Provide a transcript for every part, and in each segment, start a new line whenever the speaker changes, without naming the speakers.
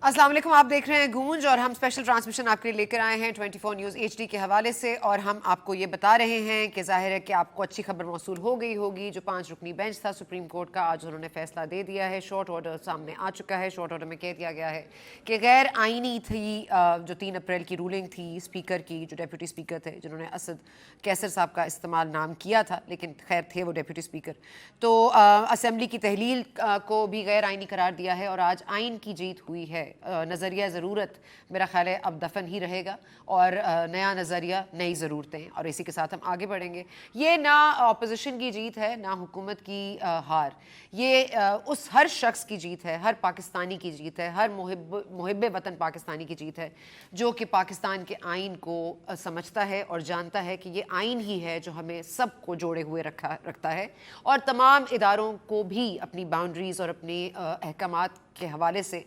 अस्सलाम वालेकुम, आप देख रहे हैं गूंज और हम स्पेशल ट्रांसमिशन आपके लिए लेकर आए हैं 24 न्यूज़ HD के हवाले से। और हम आपको ये बता रहे हैं कि जाहिर है कि आपको अच्छी खबर मौसूल हो गई होगी। जो 5 रुकनी बेंच था सुप्रीम कोर्ट का, आज उन्होंने फैसला दे दिया है। शॉर्ट ऑर्डर सामने आ चुका है। शॉर्ट ऑर्डर में कह दिया गया है कि गैर आइनी थी जो 3 अप्रैल की रूलिंग थी स्पीकर की, जो डेप्यूटी स्पीकर थे जिन्होंने असद कैसर साहब का इस्तेमाल नाम किया था, लेकिन खैर थे वो डेप्यूटी स्पीकर, तो असम्बली की तहलील को भी गैर आइनी करार दिया है। और आज आइन की जीत हुई है। नज़रिया ज़रूरत मेरा ख्याल है अब दफन ही रहेगा और नया नज़रिया नई ज़रूरतें, और इसी के साथ हम आगे बढ़ेंगे। ये ना अपोजिशन की जीत है ना हुकूमत की हार, ये उस हर शख्स की जीत है, हर पाकिस्तानी की जीत है, हर मुहिब वतन पाकिस्तानी की जीत है जो कि पाकिस्तान के आइन को समझता है और जानता है कि ये आइन ही है जो हमें सबको जोड़े हुए रखता है और तमाम इदारों को भी अपनी बाउंड्रीज़ और अपनी अहकामात के हवाले से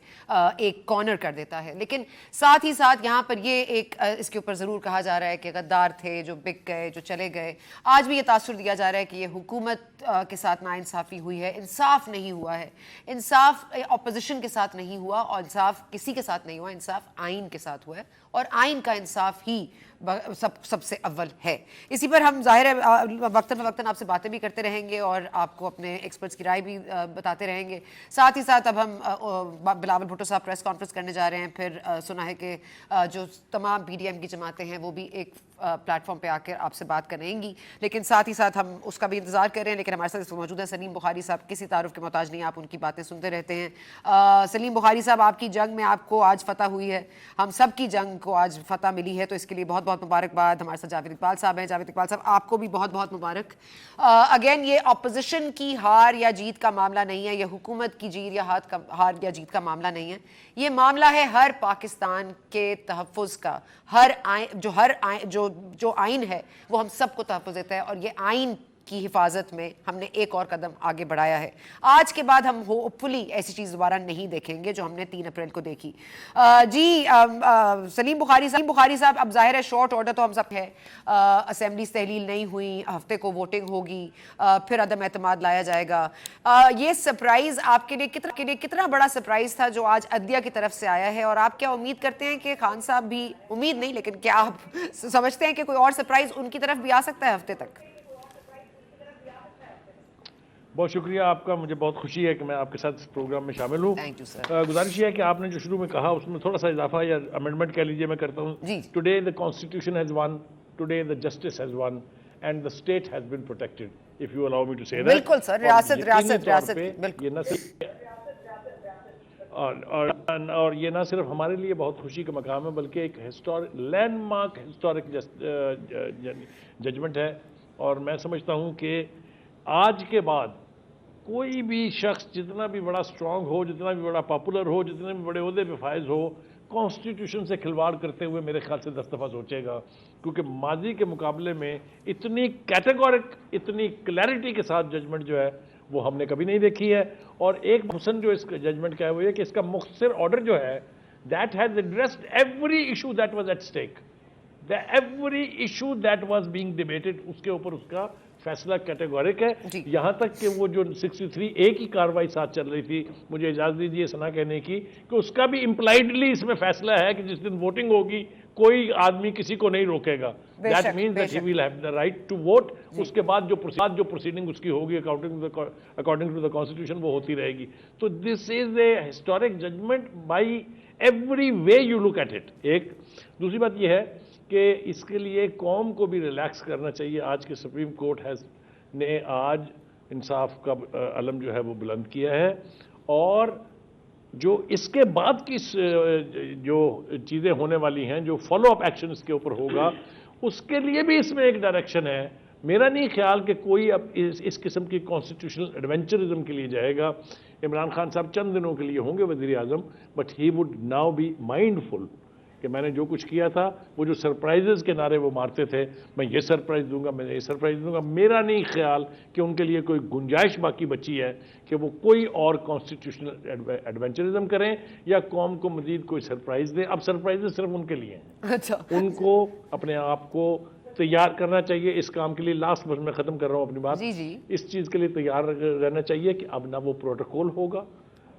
एक कॉर्नर कर देता है। लेकिन साथ ही साथ यहाँ पर ये एक इसके ऊपर ज़रूर कहा जा रहा है कि गद्दार थे जो बिक गए, जो चले गए। आज भी ये तासुर दिया जा रहा है कि ये हुकूमत के साथ नाइंसाफ़ी हुई है, इंसाफ नहीं हुआ है। इंसाफ अपोजिशन के साथ नहीं हुआ और इंसाफ किसी के साथ नहीं हुआ, इंसाफ आइन के साथ हुआ है और आइन का इंसाफ ही सबसे अव्वल है। इसी पर हम ज़ाहिर है वक्तन फ़वक्तन आपसे बातें भी करते रहेंगे और आपको अपने एक्सपर्ट्स की राय भी बताते रहेंगे। साथ ही साथ अब हम बिलावल भुट्टो साहब प्रेस कॉन्फ्रेंस करने जा रहे हैं। फिर सुना है कि जो तमाम PDM की जमातें हैं वो भी एक प्लेटफॉर्म पे आकर आपसे बात करेंगी, लेकिन साथ ही साथ हम उसका भी इंतज़ार कर रहे हैं। लेकिन हमारे साथ मौजूद है सलीम बुखारी साहब। किसी तारुफ के मोहताज नहीं, आप उनकी बातें सुनते रहते हैं। सलीम बुखारी साहब, आपकी जंग में आपको आज फतह हुई है, हम सब की जंग को आज फतह मिली है, तो इसके लिए बहुत बहुत मुबारकबाद। हमारे साथ जावेद इकबाल साहब हैं। जावेद इकबाल साहब, आपको भी बहुत बहुत मुबारक। अगेन ये अपोजिशन की हार या जीत का मामला नहीं है, यह हुकूमत की जीत या हार या जीत का मामला नहीं है, ये मामला है हर पाकिस्तान के तहफ़्फ़ुज़ का। जो आइन है वो हम सबको तहफ़्फ़ुज़ देता है और ये आइन की हिफाजत में हमने एक और कदम आगे बढ़ाया है। आज के बाद हम होपफुली ऐसी चीज़ दोबारा नहीं देखेंगे जो हमने 3 अप्रैल को देखी। सलीम बुखारी साहब, अब जाहिर है शॉर्ट ऑर्डर तो हम सब है, असेंबली तहलील नहीं हुई, हफ्ते को वोटिंग होगी, फिर अदम एतमाद लाया जाएगा। ये सरप्राइज़ आपके लिए कितना बड़ा सरप्राइज़ था जो आज अदलिया की तरफ से आया है, और आप क्या उम्मीद करते हैं कि खान साहब भी, उम्मीद नहीं लेकिन क्या आप समझते हैं कि कोई और सरप्राइज़ उनकी तरफ भी आ सकता है हफ्ते तक?
बहुत शुक्रिया आपका, मुझे बहुत खुशी है कि मैं आपके साथ इस प्रोग्राम में शामिल हूँ।
Thank you sir.
गुजारिश है कि आपने जो शुरू में कहा उसमें थोड़ा सा इजाफा या अमेंडमेंट कह लीजिए मैं करता हूँ। Today the constitution has won, today the justice has won and the state has been protected, if you allow me to say that.
बिल्कुल सर, रियासत
ये न और ये ना सिर्फ हमारे लिए बहुत खुशी का मकाम है बल्कि एक लैंडमार्क हिस्टोरिक जजमेंट है। और मैं समझता हूँ कि आज के बाद कोई भी शख्स जितना भी बड़ा स्ट्रांग हो, जितना भी बड़ा पॉपुलर हो, जितने भी बड़े ओहदे पे फायज हो, कॉन्स्टिट्यूशन से खिलवाड़ करते हुए मेरे ख्याल से 10 दफ़ा सोचेगा, क्योंकि माजी के मुकाबले में इतनी कैटेगोरिक, इतनी क्लैरिटी के साथ जजमेंट जो है वो हमने कभी नहीं देखी है। और एक हुसन जो इस जजमेंट का है वो ये कि इसका मुख्तसर ऑर्डर जो है that has addressed every issue that was at stake, every issue that was being debated, उसके ऊपर उसका फैसला कैटेगोरिक है। यहाँ तक कि वो जो 63A की कार्रवाई साथ चल रही थी, मुझे इजाज़त दीजिए सना कहने की कि उसका भी इम्प्लाइडली इसमें फैसला है कि जिस दिन वोटिंग होगी कोई आदमी किसी को नहीं रोकेगा। That means that he will have the right to vote. उसके बाद जो प्रोसीडिंग उसकी होगी अकॉर्डिंग टू द कॉन्स्टिट्यूशन वो होती रहेगी। तो this is a historic judgement by every way you look at it. एक दूसरी बात यह है कि इसके लिए कौम को भी रिलैक्स करना चाहिए। आज के सुप्रीम कोर्ट ने आज इंसाफ का अलम जो है वो बुलंद किया है, और जो इसके बाद की जो चीज़ें होने वाली हैं, जो फॉलो अप एक्शन इसके ऊपर होगा, उसके लिए भी इसमें एक डायरेक्शन है। मेरा नहीं ख्याल कि कोई अब इस किस्म की कॉन्स्टिट्यूशनल एडवेंचरिज्म के लिए जाएगा। इमरान खान साहब चंद दिनों के लिए होंगे वज़ीर आज़म, but he would now be mindful कि मैंने जो कुछ किया था, वो जो सरप्राइजेस के नारे वो मारते थे, मैं ये सरप्राइज़ दूंगा, मैं ये सरप्राइज़ दूंगा, मेरा नहीं ख्याल कि उनके लिए कोई गुंजाइश बाकी बची है कि वो कोई और कॉन्स्टिट्यूशनल एडवेंचरिज्म करें या कौम को मजीद कोई सरप्राइज़ दें। अब सरप्राइजेस सिर्फ उनके लिए हैं।
अच्छा,
उनको अपने आप को तैयार करना चाहिए इस काम के लिए। लास्ट बस मैं ख़त्म कर रहा हूँ अपनी बात।
जी जी।
इस चीज़ के लिए तैयार रहना चाहिए कि अब ना वो प्रोटोकॉल होगा,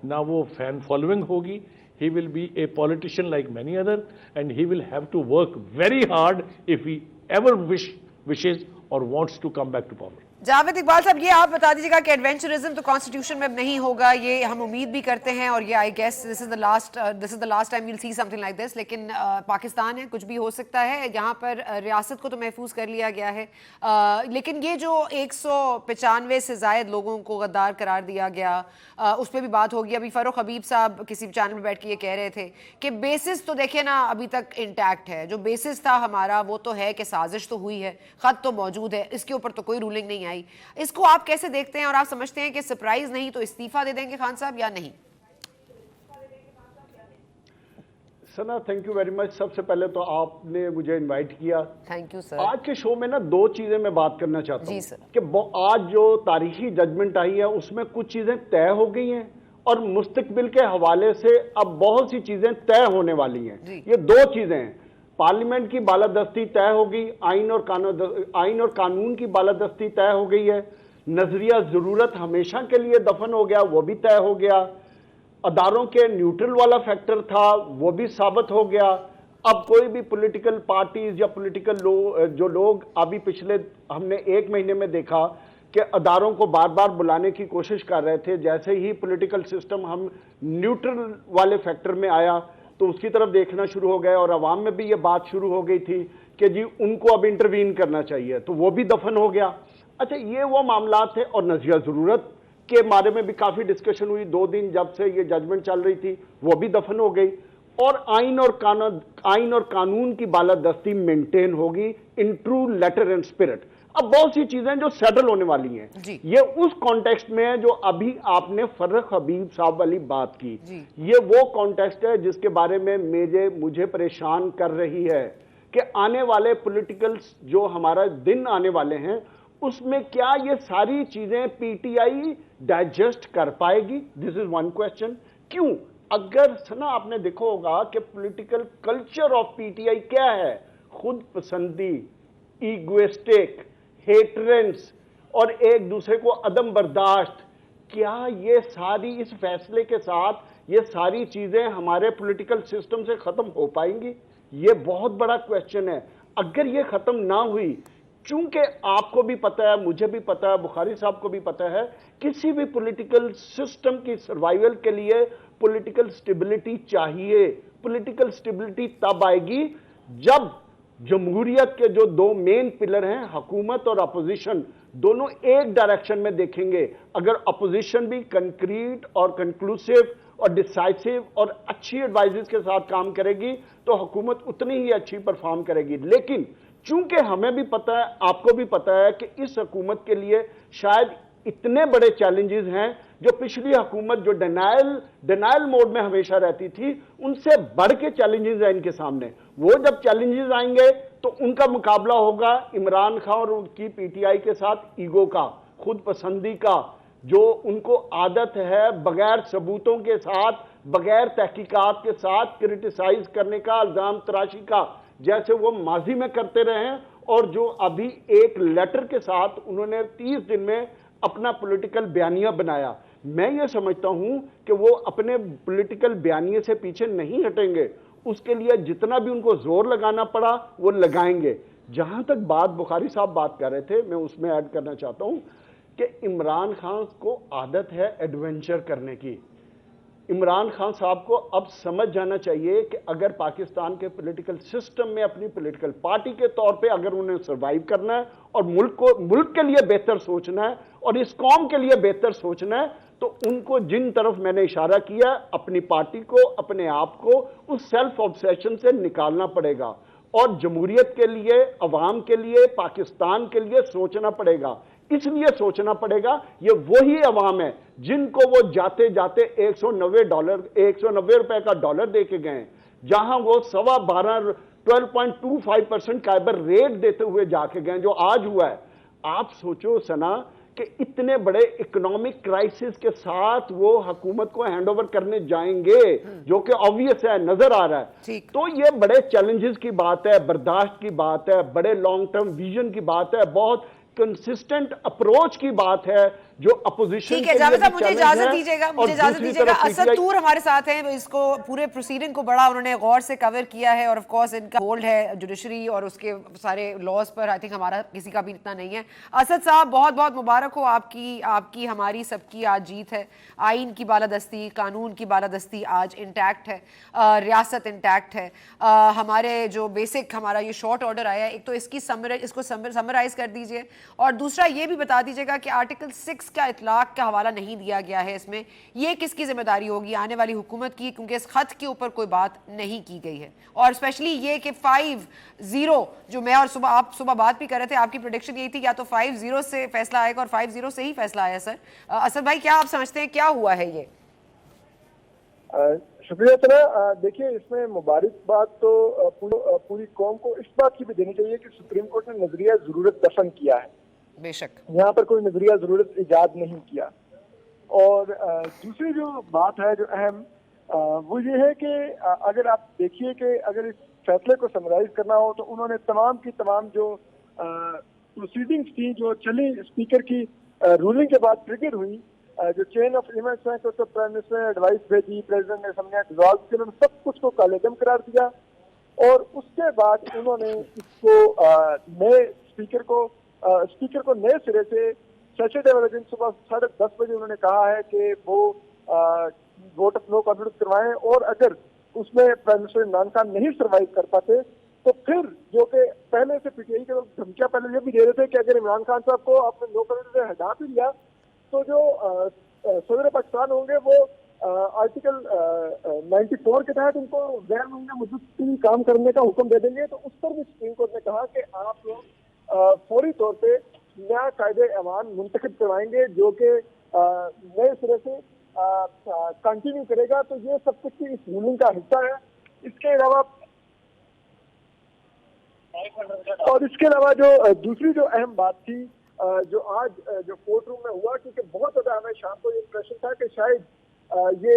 ना वो फैन फॉलोइंग होगी. He will be a politician like many other, and he will have to work very hard if he ever wishes or wants to come back to power.
Javed Iqbal साहब, ये आप बता दीजिएगा कि एडवेंचरिज्म तो कॉन्स्टिट्यूशन में अब नहीं होगा, ये हम उम्मीद भी करते हैं, और ये I guess this is the last time we'll see something like this. लेकिन पाकिस्तान है, कुछ भी हो सकता है. यहाँ पर रियासत को तो महफूज कर लिया गया है, लेकिन ये जो 195 से जायद लोगों को गद्दार करार दिया गया, उस पर भी बात होगी. अभी फ़ारूक हबीब साहब किसी चैनल में बैठ के ये कह रहे थे कि बेसिस तो देखिए ना अभी तक इंटैक्ट है. जो बेसिस था हमारा वो तो है कि साजिश तो हुई है, ख़त तो मौजूद है, इसके ऊपर तो कोई रूलिंग नहीं आई. इसको आप कैसे देखते हैं, और आप समझते हैं कि सरप्राइज नहीं तो इस्तीफा दे देंगे खान साहब या नहीं?
सना, थैंक यू वेरी मच. सबसे पहले तो आपने मुझे इनवाइट किया.
Thank you sir.
आज के शो में ना दो चीजें मैं बात करना चाहता हूँ कि आज जो तारीखी जजमेंट आई है उसमें कुछ चीजें तय हो गई हैं और मुस्तकबिल के हवाले से अब बहुत सी चीजें तय होने वाली हैं. ये दो चीजें हैं. पार्लियामेंट की बालादस्ती तय होगी, आइन और कानून की बालादस्ती तय हो गई है. नजरिया जरूरत हमेशा के लिए दफन हो गया, वो भी तय हो गया. अदारों के न्यूट्रल वाला फैक्टर था, वो भी साबित हो गया. अब कोई भी पॉलिटिकल पार्टीज या पॉलिटिकल जो लोग अभी पिछले हमने एक महीने में देखा कि अदारों को बार बार बुलाने की कोशिश कर रहे थे. जैसे ही पॉलिटिकल सिस्टम हम न्यूट्रल वाले फैक्टर में आया तो उसकी तरफ देखना शुरू हो गए, और अवाम में भी ये बात शुरू हो गई थी कि जी उनको अब इंटरवीन करना चाहिए, तो वो भी दफन हो गया. अच्छा, ये वो मामला थे. और नजरिया जरूरत के बारे में भी काफी डिस्कशन हुई 2 दिन जब से ये जजमेंट चल रही थी, वो भी दफन हो गई. और आइन और कानून की बालादस्ती मेंटेन होगी in true letter and spirit. अब बहुत सी चीजें जो सेटल होने वाली हैं, ये उस कॉन्टेक्स्ट में है जो अभी आपने फर्रुख हबीब साहब वाली बात की. ये वो कॉन्टेक्स्ट है जिसके बारे में मुझे परेशान कर रही है कि आने वाले पॉलिटिकल जो हमारा दिन आने वाले हैं उसमें क्या ये सारी चीजें पीटीआई डाइजेस्ट कर पाएगी. This is one question. क्यों? अगर सना आपने देखा होगा कि पॉलिटिकल कल्चर ऑफ पीटीआई क्या है, खुद पसंदी, ईगोइस्टिक, हेटरेंस और एक दूसरे को अदम बर्दाश्त. क्या ये सारी इस फैसले के साथ ये सारी चीजें हमारे पॉलिटिकल सिस्टम से खत्म हो पाएंगी? ये बहुत बड़ा क्वेश्चन है. अगर ये खत्म ना हुई, चूंकि आपको भी पता है, मुझे भी पता है, बुखारी साहब को भी पता है, किसी भी पॉलिटिकल सिस्टम की सर्वाइवल के लिए पॉलिटिकल स्टेबिलिटी चाहिए. पॉलिटिकल स्टेबिलिटी तब आएगी जब जमहूरियत के जो 2 मेन पिलर हैं, हुकूमत और अपोजिशन, दोनों एक डायरेक्शन में देखेंगे. अगर अपोजिशन भी कंक्रीट और कंक्लूसिव और डिसाइसिव और अच्छी एडवाइजेस के साथ काम करेगी तो हुकूमत उतनी ही अच्छी परफॉर्म करेगी. लेकिन चूंकि हमें भी पता है, आपको भी पता है कि इस हुकूमत के लिए शायद इतने बड़े चैलेंजेस हैं जो पिछली हुकूमत जो डिनायल मोड में हमेशा रहती थी, उनसे बढ़ के चैलेंजेस हैं इनके सामने. वो जब चैलेंजेस आएंगे तो उनका मुकाबला होगा इमरान खान और उनकी पीटीआई के साथ ईगो का, खुद पसंदी का, जो उनको आदत है बगैर सबूतों के साथ, बगैर तहकीकात के साथ क्रिटिसाइज करने का, इल्जाम तराशी का, जैसे वो माजी में करते रहे हैं. और जो अभी एक लेटर के साथ उन्होंने 30 दिन में अपना पॉलिटिकल बयानिया बनाया. मैं ये समझता हूं कि वो अपने पॉलिटिकल बयानिए से पीछे नहीं हटेंगे. उसके लिए जितना भी उनको जोर लगाना पड़ा वो लगाएंगे. जहां तक बात बुखारी साहब बात कर रहे थे, मैं उसमें ऐड करना चाहता हूं कि इमरान खान को आदत है एडवेंचर करने की. इमरान खान साहब को अब समझ जाना चाहिए कि अगर पाकिस्तान के पॉलिटिकल सिस्टम में अपनी पॉलिटिकल पार्टी के तौर पे अगर उन्हें सर्वाइव करना है और मुल्क के लिए बेहतर सोचना है और इस कौम के लिए बेहतर सोचना है, तो उनको जिन तरफ मैंने इशारा किया, अपनी पार्टी को, अपने आप को उस सेल्फ ऑब्सेशन से निकालना पड़ेगा और जमहूरियत के लिए, अवाम के लिए, पाकिस्तान के लिए सोचना पड़ेगा. इसलिए सोचना पड़ेगा ये वही अवाम है जिनको वो जाते जाते $190 रुपए का डॉलर दे के गए, जहां वो 12.25% काइबर रेट देते हुए जाके गए, जो आज हुआ है. आप सोचो सना कि इतने बड़े इकोनॉमिक क्राइसिस के साथ वो हुकूमत को हैंडओवर करने जाएंगे, जो कि ऑब्वियस है, नजर आ रहा है. तो ये बड़े चैलेंजेस की बात है, बर्दाश्त की बात है, बड़े लॉन्ग टर्म विजन की बात है, बहुत कंसिस्टेंट अप्रोच की बात है. जो अपोजिशन
ठीक है जावेद साहब, मुझे इजाजत दीजिएगा, असद तूर हमारे साथ हैं, इसको पूरे प्रोसीडिंग को बड़ा उन्होंने गौर से कवर किया है और ऑफ कोर्स इनका होल्ड है जुडिशरी और उसके सारे लॉज पर। आई थिंक हमारा किसी का भी इतना नहीं है। असद साहब बहुत बहुत मुबारक हो, आपकी हमारी सबकी आज जीत है। आइन की बालादस्ती, कानून की बालादस्ती आज इंटैक्ट है, रियासत इंटैक्ट है। हमारे जो बेसिक हमारा ये शॉर्ट ऑर्डर आया है, एक तो इसको समराइज कर दीजिए और दूसरा ये भी बता दीजिएगा कि आर्टिकल 6 का इतलाक का हवाला नहीं दिया गया है इसमें, ये किसकी जिम्मेदारी होगी? आने वाली हुकूमत की, क्योंकि इस खत के ऊपर कोई बात नहीं की गई है। और स्पेशली ये कि 5-0 जो मैं और आप सुबह बात भी कर रहे थे, आपकी प्रेडिक्शन यही थी या तो 5-0 से फैसला आएगा और 5-0 से ही फैसला आया। सर असद भाई, क्या आप समझते हैं क्या हुआ है ये?
शुक्रिया सना। देखिए, इसमें मुबारकबाद तो पूरी कौम को इस बात की भी देनी चाहिए कि सुप्रीम कोर्ट ने नजरिया जरूरत दफन किया है।
बेशक
यहाँ पर कोई नजरिया जरूरत इजाद नहीं किया। और दूसरी जो बात है जो अहम, वो ये है कि अगर आप देखिए कि अगर इस फैसले को समराइज करना हो तो उन्होंने तमाम की तमाम जो प्रोसीडिंग्स थी जो चली स्पीकर की रूलिंग के बाद ट्रिगर हुई, जो चेन ऑफ इवेंट्स हैं, तो प्राइम मिनिस्टर ने एडवाइस भेजी, प्रेसिडेंट ने समझा डिसॉल्व किया, उन्होंने सब कुछ को कालेदम करार दिया। और उसके बाद उन्होंने इसको नए स्पीकर को नए सिरे से सैटरडे वाले दिन सुबह 10:30 बजे उन्होंने कहा है कि वो वोट ऑफ नो कॉन्फिडेंस करवाएं, और अगर उसमें प्राइम मिनिस्टर इमरान खान नहीं सर्वाइव कर पाते तो फिर, जो कि पहले से पीटीआई के लोग धमकियां पहले ये भी दे रहे थे कि अगर इमरान खान साहब को आपने नो कॉन्फिडेंस से हटा भी लिया तो जो सदर पाकिस्तान होंगे वो आर्टिकल 94 के तहत उनको गैर मुमकिन मुद्दत काम करने का हुक्म दे देंगे। तो उस पर भी सुप्रीम कोर्ट ने कहा कि आप लोग फौरी तौर पे नया कायदे अमान मुंतखब करवाएंगे जो कि नए सिरे से कंटिन्यू करेगा। तो ये सब कुछ इस रूलिंग का हिस्सा है। इसके अलावा जो दूसरी जो अहम बात थी जो आज जो कोर्ट रूम में हुआ, क्योंकि बहुत ज्यादा हमें शाम को ये इम्प्रेशन था कि शायद ये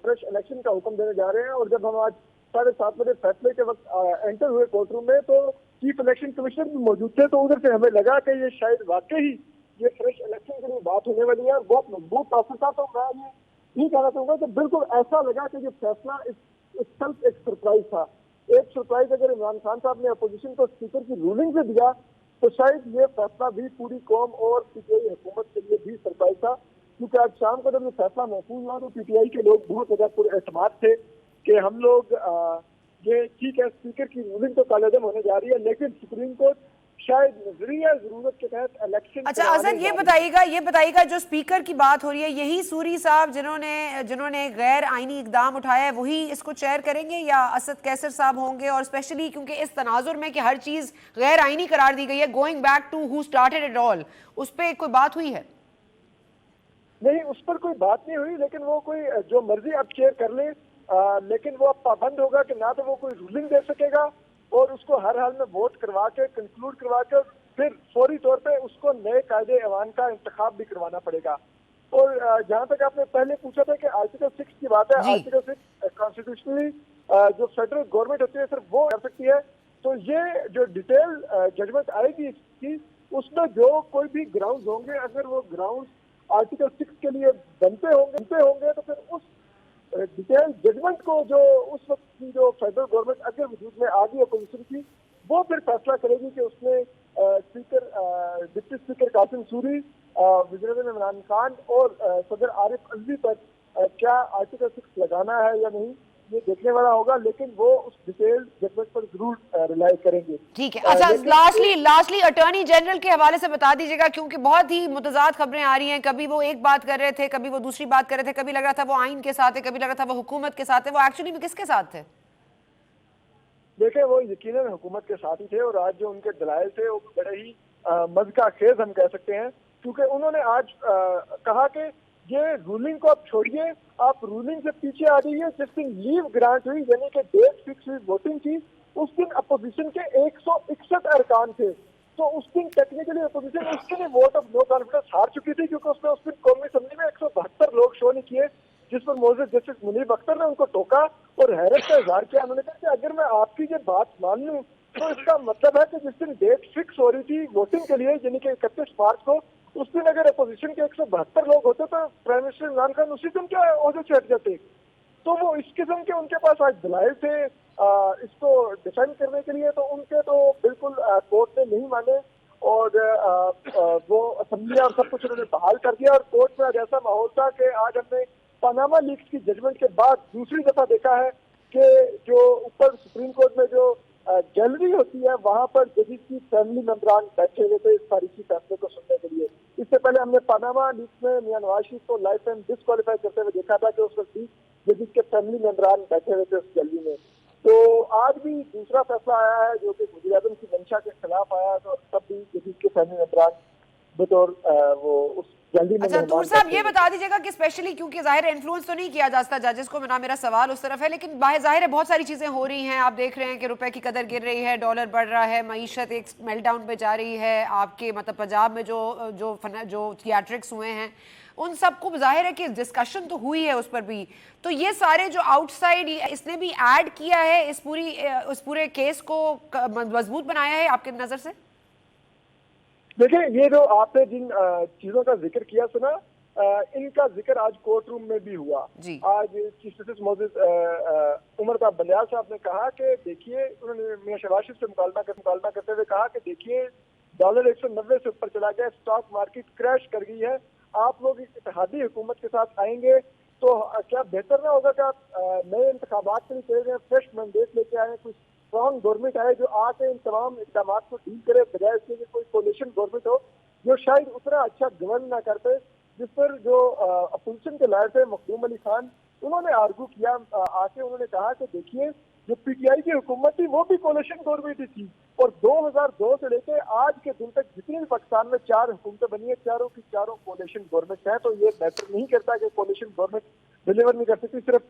फ्रेश इलेक्शन का हुक्म देने जा रहे हैं, और जब हम आज 7:30 बजे फैसले के वक्त एंटर हुए कोर्ट रूम में तो चीफ इलेक्शन कमिश्नर भी मौजूद थे। तो उधर से हमें लगा कि ये शायद वाकई ही ये फ्रेश इलेक्शन के लिए बात होने वाली है, बहुत मजबूत तासर था। तो मैं ये कहना चाहूंगा कि बिल्कुल ऐसा लगा कि ये फैसला सेल्फ एक सरप्राइज था। एक सरप्राइज अगर इमरान खान साहब ने अपोजिशन को स्पीकर की रूलिंग से दिया तो शायद ये फैसला भी पूरी कौम और पीटीआई हुकूमत के लिए भी सरप्राइज था, क्योंकि आज शाम को जब ये फैसला महफूज हुआ तो पीटीआई के लोग बहुत ज्यादा पुरएतमाद थे कि हम लोग ये ठीक है, स्पीकर की रूलिंग तो कालेदम होने जा रही है, लेकिन सुप्रीम कोर्ट शायद नजरिया जरूरत के तहत इलेक्शन।
अच्छा असद, ये बताइएगा जो स्पीकर की बात हो रही है, यही सूरी साहब जिन्होंने गैर आईनी इकदाम उठाया है वही इसको चेयर करेंगे या असद कैसर साहब होंगे? और स्पेशली क्योंकि इस तनाजुर में कि हर चीज गैर आईनी करार दी गई है, going back to who started it all, उस पर कोई बात हुई है?
नहीं, उस पर कोई बात नहीं हुई, लेकिन वो कोई जो मर्जी अब चेयर कर ले, लेकिन वो अब पाबंद होगा कि ना तो वो कोई रूलिंग दे सकेगा और उसको हर हाल में वोट करवा के कंक्लूड करवा के फिर फौरी तौर पे उसको नए कायदे ऐवान का इंतखाब भी करवाना पड़ेगा। और जहां तक आपने पहले पूछा था कि आर्टिकल 6 की बात है, आर्टिकल 6 कॉन्स्टिट्यूशनली जो फेडरल गवर्नमेंट होती है सिर्फ वो कर सकती है। तो ये जो डिटेल जजमेंट आएगी इसकी, उसमें जो कोई भी ग्राउंड होंगे, अगर वो ग्राउंड आर्टिकल 6 के लिए बनते होंगे तो फिर उस डिटेल जजमेंट को जो उस वक्त की जो फेडरल गवर्नमेंट अगर वजूद में आ गई अपोजिशन की, वो फिर फैसला करेगी कि उसने डिप्टी स्पीकर कासिम सूरी, वज़ीर-ए-आज़म इमरान खान और सदर आरिफ अलवी पर क्या आर्टिकल 6 लगाना है या नहीं, ये देखने वाला होगा। लेकिन वो उस डिटेल जजमेंट पर जरूर रिलाई करेंगे।
ठीक है। अच्छा, लास्टली अटॉर्नी जनरल के हवाले से बता दीजिएगा, क्योंकि बहुत ही मुतजाद खबरें आ रही हैं। कभी वो एक बात कर रहे थे, कभी वो दूसरी बात कर रहे थे, कभी लग रहा था वो आइन के साथ है, कभी लग रहा था वो हुकूमत के साथ है। वो एक्चुअली में किसके साथ थे?
देखिए, वो यकीनन हुकूमत के साथ ही थे, और आज जो उनके दलाइल थे वो बड़े ही मज़का खेज हम कह सकते हैं, क्योंकि उन्होंने आज कहा कि ये रूलिंग को आप छोड़िए, आप रूलिंग से पीछे आ जाइए। जिस दिन लीव ग्रांट हुई, यानी कि डेट फिक्स हुई वोटिंग की, उस दिन अपोजिशन के 161 अरकान थे। तो उस दिन टेक्निकली अपोजिशन उस दिन वोट ऑफ नो कॉन्फिडेंस हार चुकी थी, क्योंकि उसने उस दिन कौमी असेंबली में 172 लोग शो नहीं किए, जिस पर मौजूद जस्टिस मुनीब अख्तर ने उनको टोका और हैरत का इजहार किया। उन्होंने कहा कि अगर मैं आपकी ये बात मान लूं तो इसका मतलब है कि जिस दिन डेट फिक्स हो रही थी वोटिंग के लिए, यानी कि 31 मार्च को, उस दिन अगर अपोजिशन के 172 लोग होते तो प्राइम मिनिस्टर इमरान खान उसी दिन क्या ओहदे से हट जाते। तो वो इस किस्म के उनके पास आज दलाइल थे इसको डिफेंड करने के लिए, तो उनके तो बिल्कुल कोर्ट ने नहीं माने और वो असेंबली और सब कुछ उन्होंने बहाल कर दिया। और कोर्ट में आज ऐसा माहौल था कि आज हमने पनामा लीक्स की जजमेंट के बाद दूसरी दफा देखा है कि जो ऊपर सुप्रीम कोर्ट में जो गैलरी होती है वहां पर जजेस की फैमिली मेंबरान बैठे हुए थे इस तारीखी फैसले को सुनने के लिए। इससे पहले हमने पनामा लीक्स में मियां नवाज शरीफ को लाइफ टाइम डिस्क्वालीफाई करते हुए देखा था कि उस वक्त भी जजेस के फैमिली मेंबरान बैठे हुए थे उस गैलरी में। तो आज भी दूसरा फैसला आया है जो कि वज़ीर आज़म की मंशा के खिलाफ आया है, तो तब भी जजेस के फैमिली मेंबरान बतौर वो उस जल्दी में।
अच्छा दूर साहब ये बता दीजिएगा कि स्पेशली क्योंकि जाहिर है इन्फ्लुएंस तो नहीं किया जा सकता जजेस को, मेरा सवाल उस तरफ है, लेकिन जाहिर है बहुत सारी चीजें हो रही हैं। आप देख रहे हैं कि रुपए की कदर गिर रही है, डॉलर बढ़ रहा है, मईशत एक मेल्टडाउन पे जा रही है। आपके मतलब पंजाब में जो थिएट्रिक्स हुए हैं उन सबको जाहिर है कि डिस्कशन तो हुई है उस पर भी। तो ये सारे जो आउटसाइड इसने भी ऐड किया है इस पूरे केस को मजबूत बनाया है आपके नजर से?
देखिए ये जो आपने जिन चीजों का जिक्र किया सुना, इनका जिक्र आज कोर्ट रूम में भी हुआ। आज चीफ जस्टिस मौजूद उमर ता बंदयाल साहब ने कहा कि देखिए, उन्होंने मियां शहबाज शरीफ से मुकालमा करते हुए कहा कि देखिए डॉलर 190 से ऊपर चला गया, स्टॉक मार्केट क्रैश कर गई है, आप लोग इस इत्तेहादी हुकूमत के साथ आएंगे तो क्या बेहतर ना होगा कि आप नए इंतखाबात के लिए चले जाए, फ्रेश मैंडेट लेके आए, कुछ स्ट्रॉन्ग गवर्नमेंट आए जो आके इन तमाम इक़दाम को डील करे, बजाय इसके कि कोई कोलिशन गवर्नमेंट हो जो शायद उतना अच्छा गवर्न ना करते। जिस पर जो अपोजिशन के लायक थे मखदूम अली खान, उन्होंने आर्गू किया आके, उन्होंने कहा कि देखिए जो पीटीआई की हुकूमत थी वो भी कोलिशन गवर्नमेंट थी, और 2002 से लेकर आज के दिन तक जितनी भी पाकिस्तान में 4 हुकूमतें बनी है, चारों की चारों कोलिशन गवर्नमेंट है। तो ये मैटर नहीं करता कि कोलिशन गवर्नमेंट डिलीवर नहीं कर सकती, सिर्फ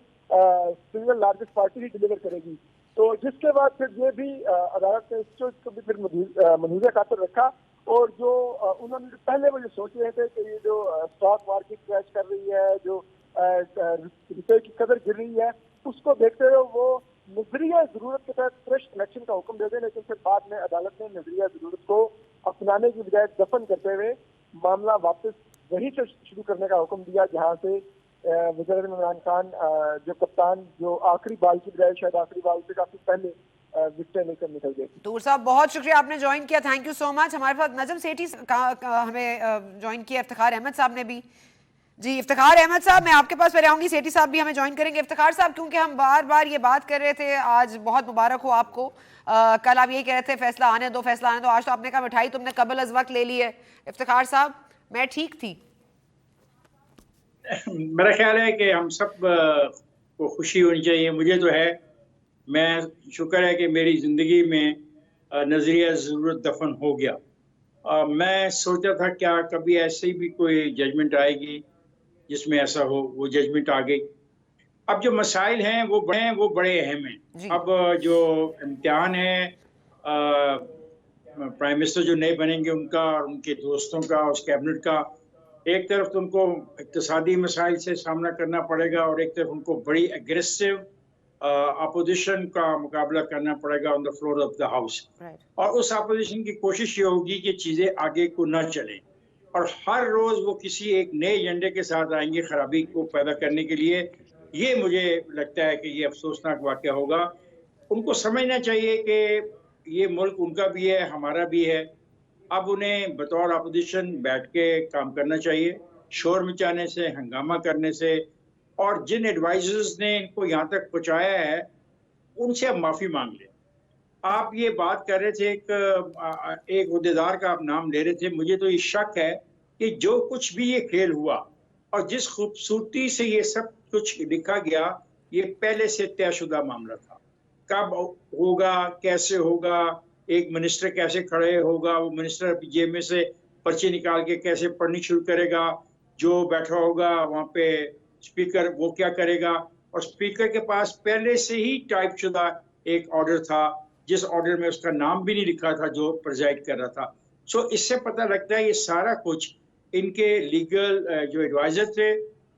सिंगल लार्जेस्ट पार्टी ही डिलीवर करेगी। तो जिसके बाद फिर ये भी अदालत ने इसको भी फिर मनहूजा खातर रखा, और जो उन्होंने पहले वो ये सोच रहे थे कि ये जो स्टॉक मार्केट क्रैश कर रही है, जो रुपये की कदर गिर रही है, उसको देखते हुए वो नजरिया जरूरत के तहत फ्रेश इलेक्शन का हुक्म दे दें, लेकिन फिर बाद में अदालत ने नजरिया जरूरत को अपनाने की बजाय दफन करते हुए मामला वापस वहीं से शुरू करने का हुक्म दिया जहां से वज़ीर आज़म इमरान खान जो कप्तान जो आखिरी बॉल की बजाय शायद आखिरी बॉल से काफी पहले विकेट लेकर निकल गए।
दूर साहब बहुत शुक्रिया, आपने ज्वाइन किया, थैंक यू सो मच। हमारे पास नजम सेठी हमें ज्वाइन किया, इफ्तिखार अहमद साहब ने भी। जी इफ्तिखार अहमद साहब, मैं आपके पास पहले आऊंगी, सेठी साहब भी हमें ज्वाइन करेंगे। इफ्तिखार साहब, क्योंकि हम बार बार ये बात कर रहे थे, आज बहुत मुबारक हो आपको। कल आप यही कह रहे थे फैसला आने दो, फैसला आने दो, आज तो आपने कहा मिठाई तुमने कबल अज वक्त ले ली है। इफ्तिखार साहब, मैं ठीक थी?
मेरा ख्याल है कि हम सब को खुशी होनी चाहिए, मुझे तो है। मैं शुक्र है कि मेरी ज़िंदगी में नज़रिया ज़रूरत दफन हो गया। मैं सोचा था क्या कभी ऐसी भी कोई जजमेंट आएगी जिसमें ऐसा हो, वो जजमेंट आ गई। अब जो मसाइल हैं वो बड़े अहम हैं। अब जो इम्तिहान है प्राइम मिनिस्टर जो नए बनेंगे उनका और उनके दोस्तों का, उस कैबिनेट का, एक तरफ तो उनको इक्तिसादी मसाइल से सामना करना पड़ेगा और एक तरफ उनको बड़ी एग्रेसिव अपोजिशन का मुकाबला करना पड़ेगा on the floor of the house. और उस अपोजिशन की कोशिश ये होगी कि चीज़ें आगे को ना चलें, और हर रोज़ वो किसी एक नए एजेंडे के साथ आएंगे खराबी को पैदा करने के लिए। ये मुझे लगता है कि ये अफसोसनाक वाक़या होगा। उनको समझना चाहिए कि ये मुल्क उनका भी है, हमारा भी है। अब उन्हें बतौर अपोजिशन बैठ के काम करना चाहिए, शोर मचाने से, हंगामा करने से, और जिन एडवाइजर्स ने इनको यहाँ तक पहुँचाया है उनसे अब माफ़ी मांग लें। आप ये बात कर रहे थे, एक ओहदेदार का आप नाम ले रहे थे, मुझे तो ये शक है कि जो कुछ भी ये खेल हुआ और जिस खूबसूरती से ये सब कुछ लिखा गया, ये पहले से तयशुदा मामला था। कब होगा, कैसे होगा, एक मिनिस्टर कैसे खड़े होगा, वो मिनिस्टर जेब में से पर्ची निकाल के कैसे पढ़नी शुरू करेगा, जो बैठा होगा वहाँ पे स्पीकर वो क्या करेगा, और स्पीकर के पास पहले से ही टाइप शुदा एक ऑर्डर था जिस ऑर्डर में उसका नाम भी नहीं लिखा था जो प्रेजाइड कर रहा था। सो इससे पता लगता है ये सारा कुछ इनके लीगल जो एडवाइजर थे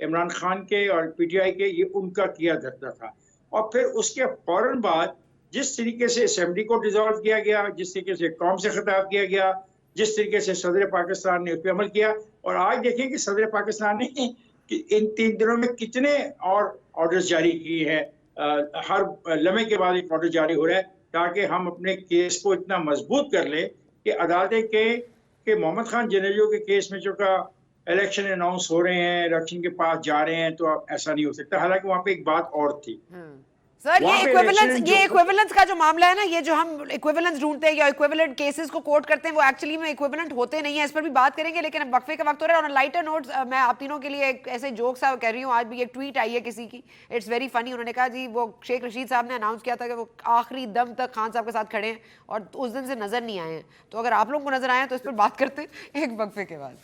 इमरान खान के और पीटीआई के, ये उनका किया धरता था। और फिर उसके फौरन बाद जिस तरीके से असेंबली को डिसॉल्व किया गया, जिस तरीके से कौम से खिताब किया गया, जिस तरीके से सदर पाकिस्तान ने उस पर अमल किया। और आज देखें कि सदर पाकिस्तान ने कि इन 3 दिनों में कितने और ऑर्डर्स जारी किए हैं। हर लम्हे के बाद एक ऑर्डर जारी हो रहा है ताकि हम अपने केस को इतना मजबूत कर ले कि अदालतें के मोहम्मद खान जनरल के केस में जो का इलेक्शन अनाउंस हो रहे हैं, इलेक्शन के पास जा रहे हैं, तो अब ऐसा नहीं हो सकता। हालांकि वहां पे एक बात और थी
सर, ये इक्विवेलेंस का जो मामला है ना, ये जो हम इक्विवेलेंस ढूंढते हैं या इक्विवेलेंट केसेस को कोट करते हैं, वो एक्चुअली में इक्विवेलेंट होते नहीं है। इस पर भी बात करेंगे, लेकिन अब वक्फे का वक्त हो रहा है। और लाइटर नोट, मैं आप तीनों के लिए एक ऐसे जोक सा कह रही हूँ। आज भी एक ट्वीट आई है किसी की, इट्स वेरी फनी। उन्होंने कहा जी वो शेख रशीद साहब ने अनाउंस किया था कि वो आखिरी दम तक खान साहब के साथ खड़े हैं और उस दिन से नजर नहीं आए हैं। तो अगर आप लोगों को नजर आए तो इस पर बात करते हैं एक वक्फे के बाद।